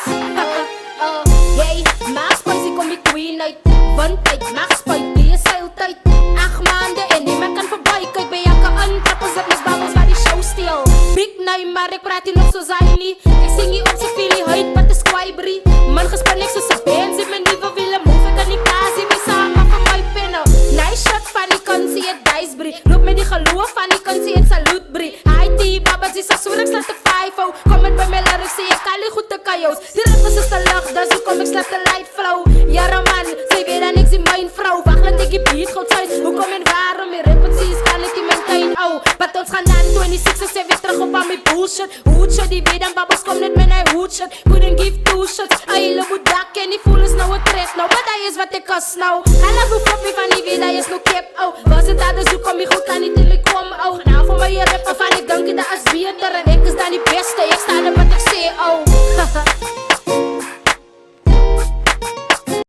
Hey, maak spicy kom die queen uit. Windtijd, maak spuit, die is seiltijd. 8 maanden en niemand kan voorbij. Kijk bij jakke aantrappers, dat mis babbels waar die show stil. Big name, maar ik praat hier nog zo zijn niet. Ik zing hier op z'n veel huid, wat is kwaaibrie. Man gespan niks tussen bands, in mijn nieuwe willen move. Ik kan niet kazi, we samen van my pennen. Nice shot van die kansie, het dicebree. Loop met die geloof van die kansie, het salutebrie. Hi die babas, die sassoen, ik slaat de 5-0. Kom met bij mijn lyrics, zie ik al die goede kajo's. Die rappers is te lach, dus hoe kom ik slaat de light flow. Jara man, zij weet dat niks in mijn vrouw. Wacht, laat ik die beat goed uit. Hoe kom en waarom, je repetities kan ik in mijn tuin. Oh, wat ons gaan dan 26 en ze weer terug op aan mijn bullshit. Hoedshot, die weet dan babas komt net met een hoedshot. Couldn't give 2 shots, hele moet dak en die voel is nou een trek. Nou, wat dat is wat ik kan nou. En dan hoef ik van die weet dat is no cap. Oh, was het daar dus hoe kom je goed, kan niet in me komen. Oh, nou voor mij je rappen van ik dank je dat is beter. En ik is dan niet beter.